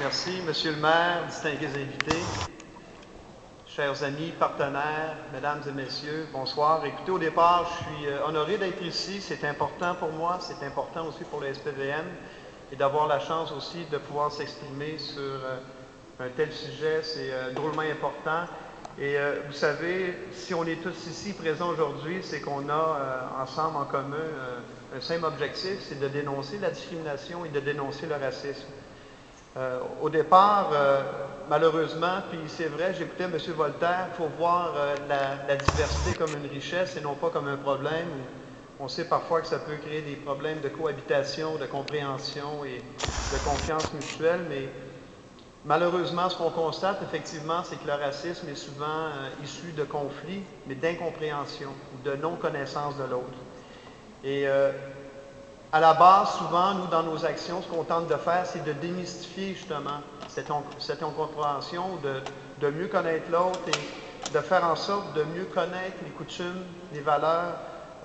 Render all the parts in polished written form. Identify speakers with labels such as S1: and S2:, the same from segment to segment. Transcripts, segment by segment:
S1: Merci, Monsieur le maire, distingués invités, chers amis, partenaires, mesdames et messieurs, bonsoir. Écoutez, au départ, je suis honoré d'être ici. C'est important pour moi, c'est important aussi pour le SPVM et d'avoir la chance aussi de pouvoir s'exprimer sur un tel sujet. C'est drôlement important. Et vous savez, si on est tous ici présents aujourd'hui, c'est qu'on a ensemble en commun un simple objectif, c'est de dénoncer la discrimination et de dénoncer le racisme. Au départ, malheureusement, puis c'est vrai, j'écoutais M. Voltaire, il faut voir la diversité comme une richesse et non pas comme un problème. On sait parfois que ça peut créer des problèmes de cohabitation, de compréhension et de confiance mutuelle, mais malheureusement, ce qu'on constate effectivement, c'est que le racisme est souvent issu de conflits, mais d'incompréhension ou de non-connaissance de l'autre. Et à la base, souvent, nous, dans nos actions, ce qu'on tente de faire, c'est de démystifier justement cette incompréhension, de mieux connaître l'autre et de faire en sorte de mieux connaître les coutumes, les valeurs,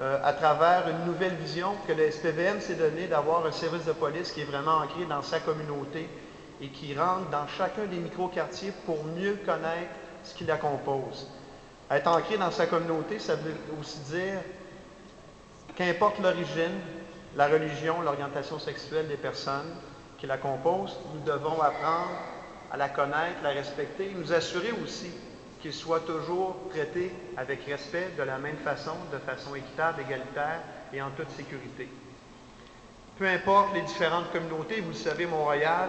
S1: à travers une nouvelle vision que le SPVM s'est donné d'avoir un service de police qui est vraiment ancré dans sa communauté et qui rentre dans chacun des micro-quartiers pour mieux connaître ce qui la compose. Être ancré dans sa communauté, ça veut aussi dire qu'importe l'origine, la religion, l'orientation sexuelle des personnes qui la composent, nous devons apprendre à la connaître, la respecter et nous assurer aussi qu'ils soient toujours traités avec respect, de la même façon, de façon équitable, égalitaire et en toute sécurité. Peu importe les différentes communautés, vous le savez, Montréal,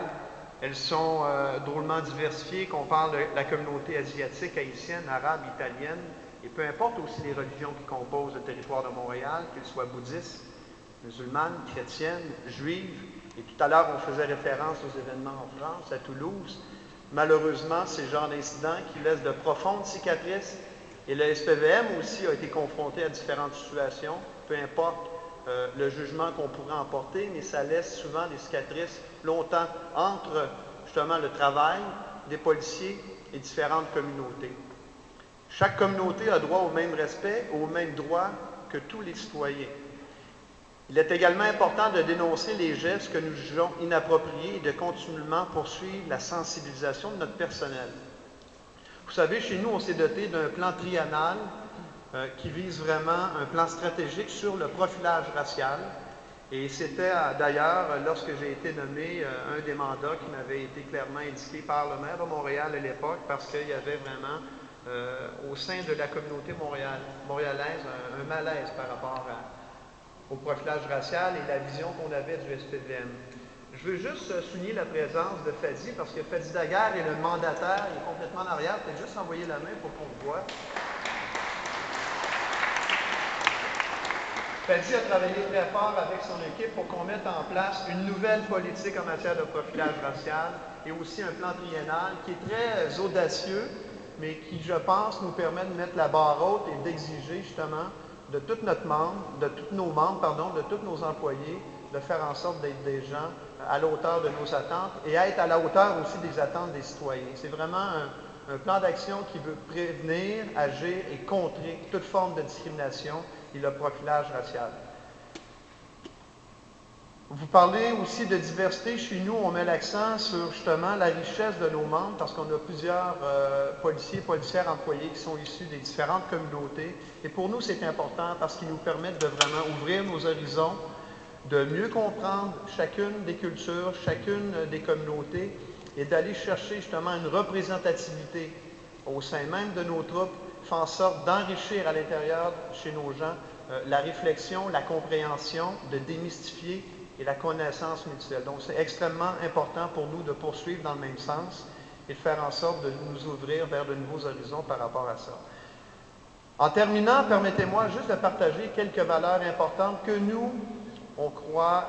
S1: elles sont drôlement diversifiées, qu'on parle de la communauté asiatique, haïtienne, arabe, italienne, et peu importe aussi les religions qui composent le territoire de Montréal, qu'elles soient bouddhistes, musulmanes, chrétiennes, juives, et tout à l'heure on faisait référence aux événements en France, à Toulouse. Malheureusement, c'est le genre d'incidents qui laissent de profondes cicatrices, et le SPVM aussi a été confronté à différentes situations, peu importe le jugement qu'on pourrait emporter, mais ça laisse souvent des cicatrices longtemps entre justement le travail des policiers et différentes communautés. Chaque communauté a droit au même respect, au même droit que tous les citoyens. Il est également important de dénoncer les gestes que nous jugeons inappropriés et de continuellement poursuivre la sensibilisation de notre personnel. Vous savez, chez nous, on s'est doté d'un plan triennal qui vise vraiment un plan stratégique sur le profilage racial. Et c'était d'ailleurs, lorsque j'ai été nommé, un des mandats qui m'avait été clairement indiqué par le maire de Montréal à l'époque, parce qu'il y avait vraiment, au sein de la communauté montréalaise, un malaise par rapport au profilage racial et la vision qu'on avait du SPVM. Je veux juste souligner la présence de Fadi, parce que Fadi Daguerre est le mandataire, il est complètement en arrière, peut-être juste envoyer la main pour qu'on le voit. Fadi a travaillé très fort avec son équipe pour qu'on mette en place une nouvelle politique en matière de profilage racial et aussi un plan triennal qui est très audacieux, mais qui, je pense, nous permet de mettre la barre haute et d'exiger justement de tous nos membres, de tous nos employés, de faire en sorte d'être des gens à la hauteur de nos attentes et être à la hauteur aussi des attentes des citoyens. C'est vraiment un plan d'action qui veut prévenir, agir et contrer toute forme de discrimination et le profilage racial. Vous parlez aussi de diversité. Chez nous, on met l'accent sur justement la richesse de nos membres parce qu'on a plusieurs policiers, policières employés qui sont issus des différentes communautés. Et pour nous, c'est important parce qu'ils nous permettent de vraiment ouvrir nos horizons, de mieux comprendre chacune des cultures, chacune des communautés et d'aller chercher justement une représentativité au sein même de nos troupes, fait en sorte d'enrichir à l'intérieur, chez nos gens, la réflexion, la compréhension, de démystifier et la connaissance mutuelle. Donc, c'est extrêmement important pour nous de poursuivre dans le même sens et de faire en sorte de nous ouvrir vers de nouveaux horizons par rapport à ça. En terminant, permettez-moi juste de partager quelques valeurs importantes que nous, on croit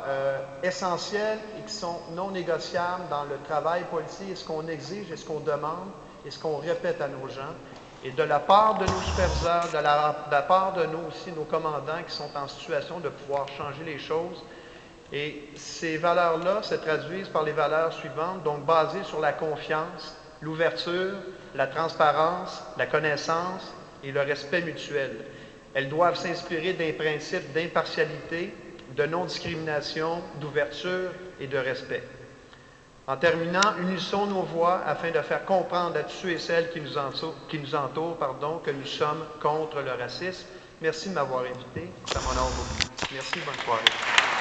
S1: essentielles et qui sont non négociables dans le travail policier et ce qu'on exige et ce qu'on demande et ce qu'on répète à nos gens. Et de la part de nos superviseurs, de la part de nous aussi, nos commandants qui sont en situation de pouvoir changer les choses. Et ces valeurs-là se traduisent par les valeurs suivantes, donc basées sur la confiance, l'ouverture, la transparence, la connaissance et le respect mutuel. Elles doivent s'inspirer d'un principe d'impartialité, de non-discrimination, d'ouverture et de respect. En terminant, unissons nos voix afin de faire comprendre à tous ceux et celles qui nous entourent, que nous sommes contre le racisme. Merci de m'avoir invité. Ça m'honore beaucoup. Merci, bonne soirée.